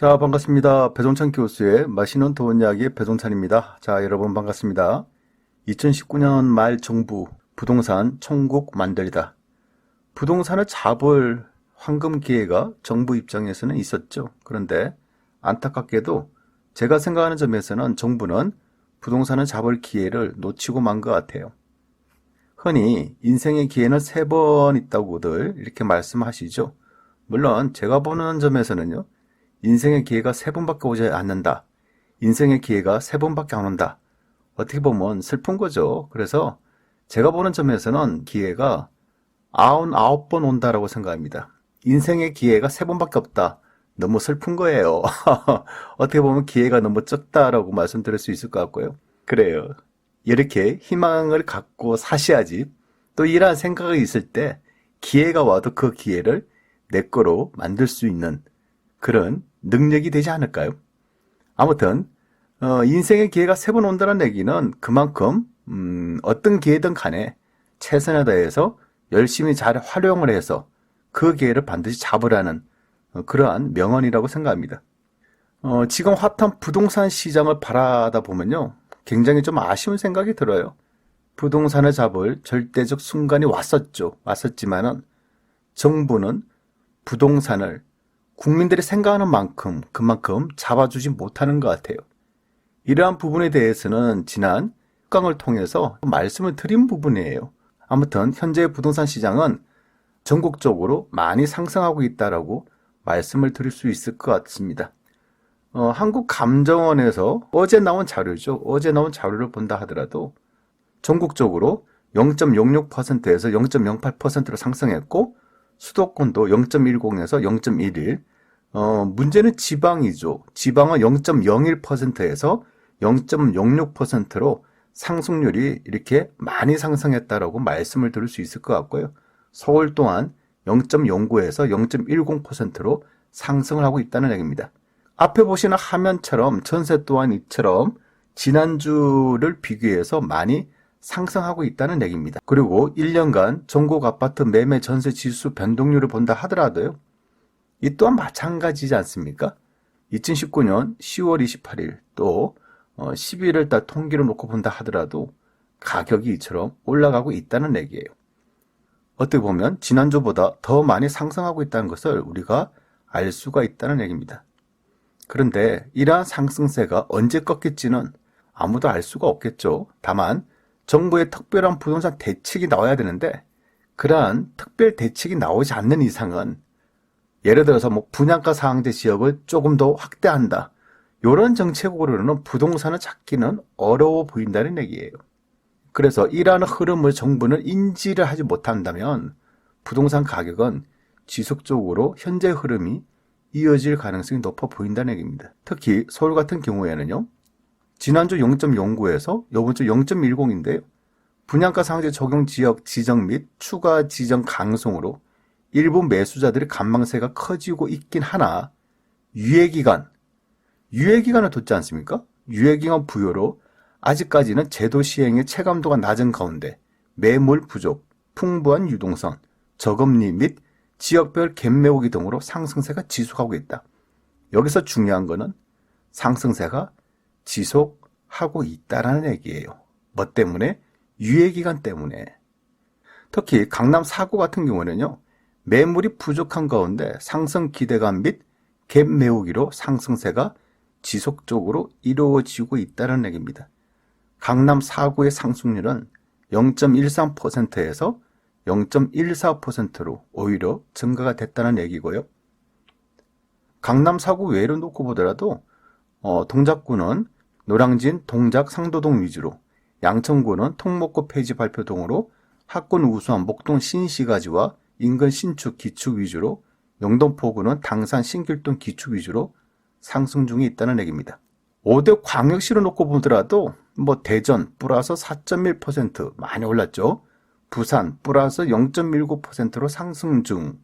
자, 반갑습니다. 배종찬 교수의 맛있는 돈 이야기 배종찬입니다. 자, 여러분 반갑습니다. 2019년 말 정부 부동산 천국 만들다. 부동산을 잡을 황금 기회가 정부 입장에서는 있었죠. 그런데 안타깝게도 제가 생각하는 점에서는 정부는 부동산을 잡을 기회를 놓치고 만 것 같아요. 흔히 인생의 기회는 3번 있다고들 이렇게 말씀하시죠. 물론 제가 보는 점에서는요. 인생의 기회가 3번밖에 오지 않는다. 인생의 기회가 3번밖에 안 온다. 어떻게 보면 슬픈 거죠. 그래서 제가 보는 점에서는 기회가 99번 온다라고 생각합니다. 인생의 기회가 3번밖에 없다. 너무 슬픈 거예요. 어떻게 보면 기회가 너무 적다라고 말씀드릴 수 있을 것 같고요. 그래요. 이렇게 희망을 갖고 사셔야지. 또 이러한 생각이 있을 때 기회가 와도 그 기회를 내 거로 만들 수 있는 그런 능력이 되지 않을까요? 아무튼 인생의 기회가 3번 온다는 얘기는 그만큼 어떤 기회든 간에 최선을 다해서 열심히 잘 활용을 해서 그 기회를 반드시 잡으라는 그러한 명언이라고 생각합니다. 지금 핫한 부동산 시장을 바라다 보면요. 굉장히 좀 아쉬운 생각이 들어요. 부동산을 잡을 절대적 순간이 왔었지만은 정부는 부동산을 국민들이 생각하는 만큼 그만큼 잡아주지 못하는 것 같아요. 이러한 부분에 대해서는 지난 특강을 통해서 말씀을 드린 부분이에요. 아무튼 현재의 부동산 시장은 전국적으로 많이 상승하고 있다라고 말씀을 드릴 수 있을 것 같습니다. 한국감정원에서 어제 나온 자료죠. 어제 나온 자료를 본다 하더라도 전국적으로 0.06%에서 0.08%로 상승했고 수도권도 0.10에서 0.11. 문제는 지방이죠. 지방은 0.01%에서 0.06%로 상승률이 이렇게 많이 상승했다라고 말씀을 드릴 수 있을 것 같고요. 서울 또한 0.09에서 0.10%로 상승을 하고 있다는 얘기입니다. 앞에 보시는 화면처럼 전세 또한 이처럼 지난주를 비교해서 많이 상승하고 있다는 얘기입니다. 그리고 1년간 전국 아파트 매매 전세 지수 변동률을 본다 하더라도요. 이 또한 마찬가지지 않습니까? 2019년 10월 28일 또 11월 달 통계를 놓고 본다 하더라도 가격이 이처럼 올라가고 있다는 얘기예요. 어떻게 보면 지난주보다 더 많이 상승하고 있다는 것을 우리가 알 수가 있다는 얘기입니다. 그런데 이러한 상승세가 언제 꺾일지는 아무도 알 수가 없겠죠. 다만 정부의 특별한 부동산 대책이 나와야 되는데 그러한 특별 대책이 나오지 않는 이상은 예를 들어서 분양가 상한제 지역을 조금 더 확대한다. 이런 정책으로는 부동산을 찾기는 어려워 보인다는 얘기예요. 그래서 이러한 흐름을 정부는 인지를 하지 못한다면 부동산 가격은 지속적으로 현재 흐름이 이어질 가능성이 높아 보인다는 얘기입니다. 특히 서울 같은 경우에는요. 지난주 0.09에서 이번주 0.10인데요. 분양가 상한제 적용 지역 지정 및 추가 지정 강성으로 일부 매수자들의 관망세가 커지고 있긴 하나 유예기간을 뒀지 않습니까? 유예기간 부여로 아직까지는 제도 시행의 체감도가 낮은 가운데 매물 부족, 풍부한 유동성, 저금리 및 지역별 갭 매우기 등으로 상승세가 지속하고 있다. 여기서 중요한 거는 상승세가 지속하고 있다라는 얘기예요. 뭐 때문에? 유예기간 때문에. 특히 강남 4구 같은 경우는요. 매물이 부족한 가운데 상승 기대감 및 갭 메우기로 상승세가 지속적으로 이루어지고 있다는 얘기입니다. 강남 4구의 상승률은 0.13%에서 0.14%로 오히려 증가가 됐다는 얘기고요. 강남 4구 외로 놓고 보더라도 동작구는 노량진, 동작, 상도동 위주로 양천구는 통목구 폐지 발표 등으로 학군 우수한 목동 신시가지와 인근 신축, 기축 위주로 영등포구는 당산, 신길동 기축 위주로 상승 중에 있다는 얘기입니다. 5대 광역시로 놓고 보더라도 대전 플러스 4.1% 많이 올랐죠. 부산 플러스 0.19%로 상승 중.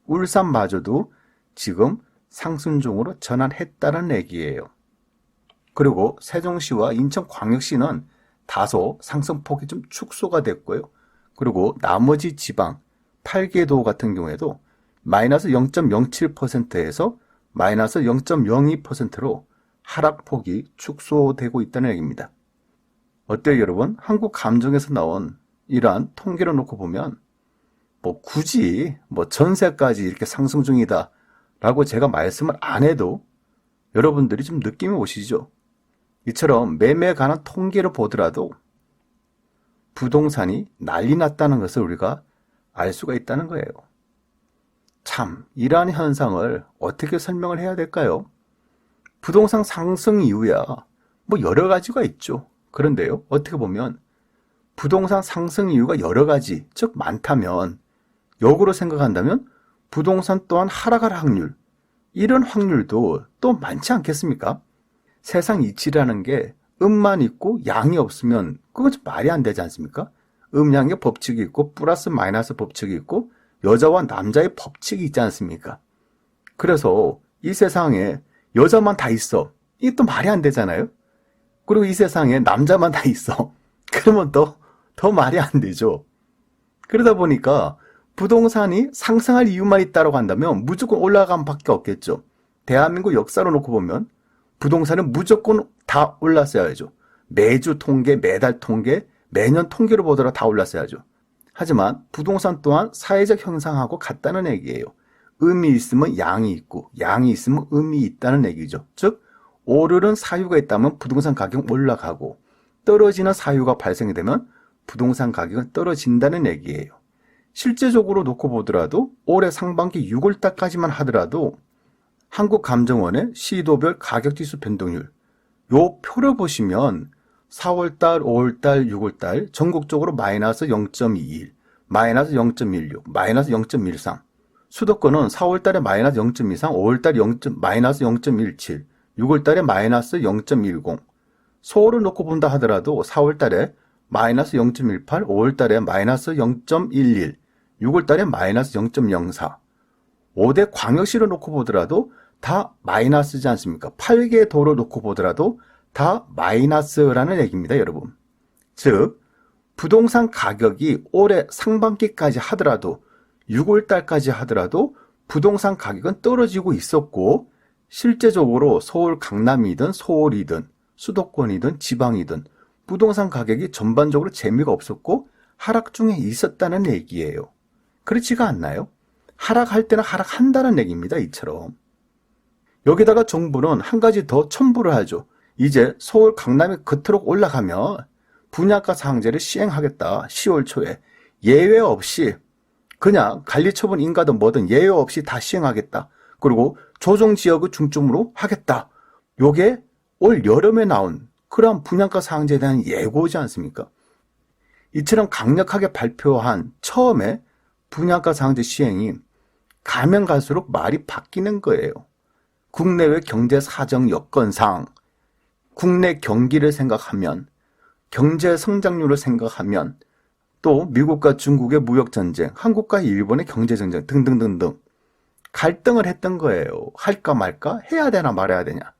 울산마저도 지금 상승 중으로 전환했다는 얘기예요. 그리고 세종시와 인천광역시는 다소 상승폭이 좀 축소가 됐고요. 그리고 나머지 지방 8개 도 같은 경우에도 마이너스 0.07%에서 마이너스 0.02%로 하락폭이 축소되고 있다는 얘기입니다. 어때요, 여러분? 한국감정에서 나온 이러한 통계를 놓고 보면 굳이 전세까지 이렇게 상승 중이다 라고 제가 말씀을 안 해도 여러분들이 좀 느낌이 오시죠? 이처럼 매매에 관한 통계를 보더라도 부동산이 난리 났다는 것을 우리가 알 수가 있다는 거예요. 참, 이러한 현상을 어떻게 설명을 해야 될까요? 부동산 상승 이유야 여러 가지가 있죠. 그런데요, 어떻게 보면 부동산 상승 이유가 여러 가지, 즉 많다면 역으로 생각한다면 부동산 또한 하락할 확률, 이런 확률도 또 많지 않겠습니까? 세상 이치라는 게 음만 있고 양이 없으면 그건 좀 말이 안 되지 않습니까? 음양의 법칙이 있고 플러스 마이너스 법칙이 있고 여자와 남자의 법칙이 있지 않습니까? 그래서 이 세상에 여자만 다 있어. 이게 또 말이 안 되잖아요? 그리고 이 세상에 남자만 다 있어. 그러면 더 말이 안 되죠. 그러다 보니까 부동산이 상승할 이유만 있다고 한다면 무조건 올라가면 밖에 없겠죠. 대한민국 역사로 놓고 보면 부동산은 무조건 다 올랐어야죠. 매주 통계, 매달 통계, 매년 통계로 보더라도 다 올랐어야죠. 하지만 부동산 또한 사회적 현상하고 같다는 얘기예요. 음이 있으면 양이 있고 양이 있으면 음이 있다는 얘기죠. 즉 오르는 사유가 있다면 부동산 가격은 올라가고 떨어지는 사유가 발생이 되면 부동산 가격은 떨어진다는 얘기예요. 실제적으로 놓고 보더라도 올해 상반기 6월달까지만 하더라도 한국감정원의 시도별 가격지수 변동률, 요 표를 보시면 4월달, 5월달, 6월달 전국적으로 마이너스 0.21, 마이너스 0.16, 마이너스 0.13, 수도권은 4월달에 마이너스 0.23, 5월달에 마이너스 0.17, 6월달에 마이너스 0.10, 서울을 놓고 본다 하더라도 4월달에 마이너스 0.18, 5월달에 마이너스 0.11, 6월달에 마이너스 0.04, 5대 광역시를 놓고 보더라도 다 마이너스지 않습니까? 8개 도로 놓고 보더라도 다 마이너스라는 얘기입니다, 여러분. 즉 부동산 가격이 올해 상반기까지 하더라도 6월달까지 하더라도 부동산 가격은 떨어지고 있었고 실제적으로 서울 강남이든 서울이든 수도권이든 지방이든 부동산 가격이 전반적으로 재미가 없었고 하락 중에 있었다는 얘기예요. 그렇지가 않나요? 하락할 때는 하락한다는 얘기입니다. 이처럼. 여기다가 정부는 한 가지 더 첨부를 하죠. 이제 서울 강남이 그토록 올라가면 분양가 상한제를 시행하겠다. 10월 초에. 예외 없이 그냥 관리처분 인가든 뭐든 예외 없이 다 시행하겠다. 그리고 조정지역을 중점으로 하겠다. 요게 올 여름에 나온 그런 분양가 상한제에 대한 예고지 않습니까? 이처럼 강력하게 발표한 처음에 분양가 상한제 시행이 가면 갈수록 말이 바뀌는 거예요. 국내외 경제 사정 여건상 국내 경기를 생각하면 경제 성장률을 생각하면 또 미국과 중국의 무역전쟁, 한국과 일본의 경제전쟁 등등등등 갈등을 했던 거예요. 할까 말까? 해야 되나 말아야 되냐.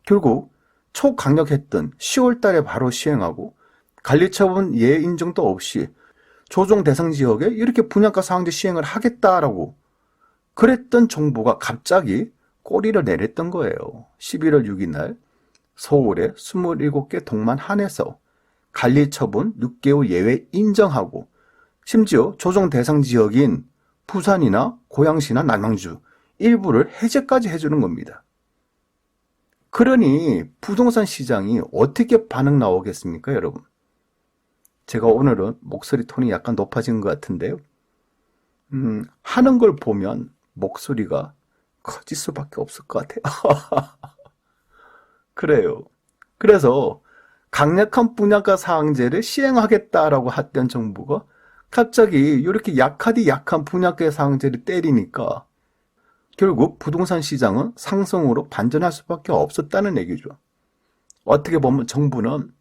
결국 초강력했던 10월 달에 바로 시행하고 관리처분 예외 인정도 없이 조정 대상 지역에 이렇게 분양가 상한제 시행을 하겠다라고 그랬던 정부가 갑자기 꼬리를 내렸던 거예요. 11월 6일 날 서울에 27개 동만 한해서 관리처분 6개월 예외 인정하고 심지어 조정 대상 지역인 부산이나 고양시나 남양주 일부를 해제까지 해주는 겁니다. 그러니 부동산 시장이 어떻게 반응 나오겠습니까, 여러분? 제가 오늘은 목소리 톤이 약간 높아진 것 같은데요. 하는 걸 보면 목소리가 커질 수밖에 없을 것 같아요. 그래요. 그래서 강력한 분양가 상한제를 시행하겠다라고 했던 정부가 갑자기 이렇게 약하디 약한 분양가 상한제를 때리니까 결국 부동산 시장은 상승으로 반전할 수밖에 없었다는 얘기죠. 어떻게 보면 정부는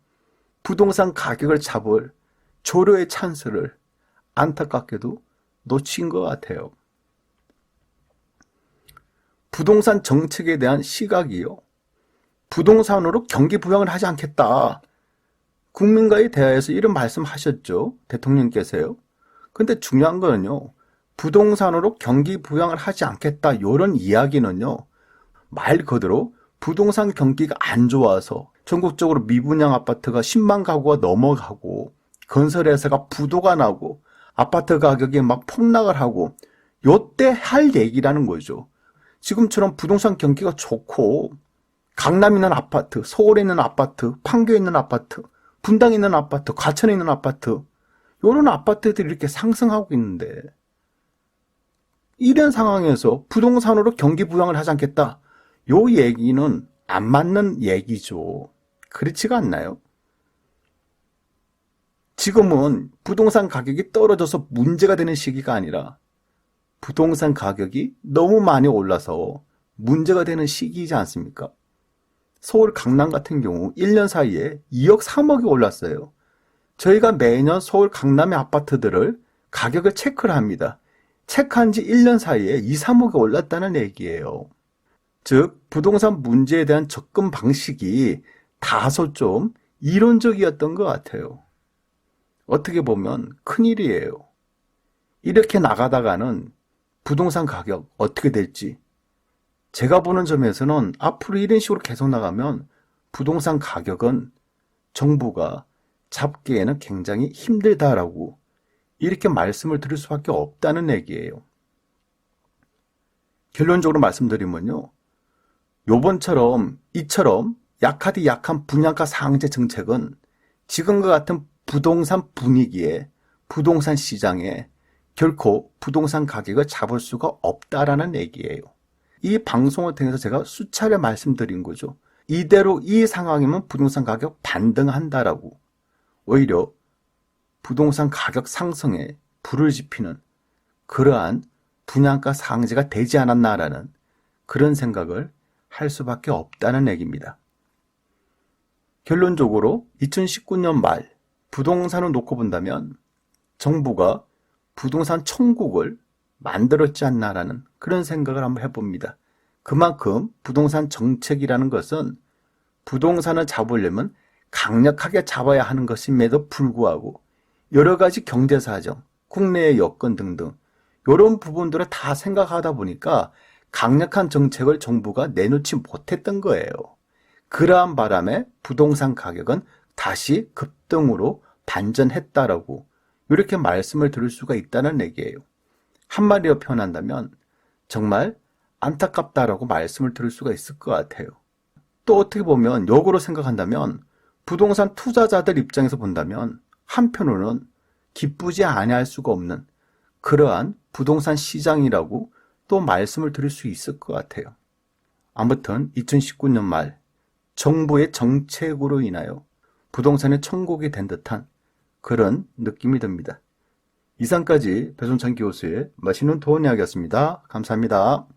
부동산 가격을 잡을 조류의 찬스를 안타깝게도 놓친 것 같아요. 부동산 정책에 대한 시각이요. 부동산으로 경기 부양을 하지 않겠다. 국민과의 대화에서 이런 말씀하셨죠. 대통령께서요. 근데 중요한 거는요. 부동산으로 경기 부양을 하지 않겠다. 이런 이야기는요. 말 그대로 부동산 경기가 안 좋아서 전국적으로 미분양 아파트가 10만 가구가 넘어가고 건설회사가 부도가 나고 아파트 가격이 막 폭락을 하고 요때 할 얘기라는 거죠. 지금처럼 부동산 경기가 좋고 강남에 있는 아파트, 서울에 있는 아파트, 판교에 있는 아파트, 분당에 있는 아파트, 과천에 있는 아파트, 이런 아파트들이 이렇게 상승하고 있는데 이런 상황에서 부동산으로 경기 부양을 하지 않겠다. 요 얘기는 안 맞는 얘기죠. 그렇지가 않나요? 지금은 부동산 가격이 떨어져서 문제가 되는 시기가 아니라 부동산 가격이 너무 많이 올라서 문제가 되는 시기이지 않습니까? 서울 강남 같은 경우 1년 사이에 2억 3억이 올랐어요. 저희가 매년 서울 강남의 아파트들을 가격을 체크를 합니다. 체크한 지 1년 사이에 2, 3억이 올랐다는 얘기예요. 즉 부동산 문제에 대한 접근 방식이 다소 좀 이론적이었던 것 같아요. 어떻게 보면 큰일이에요. 이렇게 나가다가는 부동산 가격 어떻게 될지 제가 보는 점에서는 앞으로 이런 식으로 계속 나가면 부동산 가격은 정부가 잡기에는 굉장히 힘들다라고 이렇게 말씀을 드릴 수밖에 없다는 얘기예요. 결론적으로 말씀드리면요. 이처럼 약하디 약한 분양가 상한제 정책은 지금과 같은 부동산 분위기에 부동산 시장에 결코 부동산 가격을 잡을 수가 없다라는 얘기예요. 이 방송을 통해서 제가 수차례 말씀드린 거죠. 이대로 이 상황이면 부동산 가격 반등한다라고. 오히려 부동산 가격 상승에 불을 지피는 그러한 분양가 상한제가 되지 않았나라는 그런 생각을 할 수밖에 없다는 얘기입니다. 결론적으로 2019년 말 부동산을 놓고 본다면 정부가 부동산 천국을 만들었지 않나라는 그런 생각을 한번 해봅니다. 그만큼 부동산 정책이라는 것은 부동산을 잡으려면 강력하게 잡아야 하는 것임에도 불구하고 여러 가지 경제사정, 국내의 여건 등등 이런 부분들을 다 생각하다 보니까 강력한 정책을 정부가 내놓지 못했던 거예요. 그러한 바람에 부동산 가격은 다시 급등으로 반전했다라고 이렇게 말씀을 드릴 수가 있다는 얘기예요. 한마디로 표현한다면 정말 안타깝다라고 말씀을 드릴 수가 있을 것 같아요. 또 어떻게 보면 역으로 생각한다면 부동산 투자자들 입장에서 본다면 한편으로는 기쁘지 아니할 수가 없는 그러한 부동산 시장이라고 또 말씀을 드릴 수 있을 것 같아요. 아무튼 2019년 말 정부의 정책으로 인하여 부동산의 천국이 된 듯한 그런 느낌이 듭니다. 이상까지 배순찬 교수의 맛있는 도원 이야기였습니다. 감사합니다.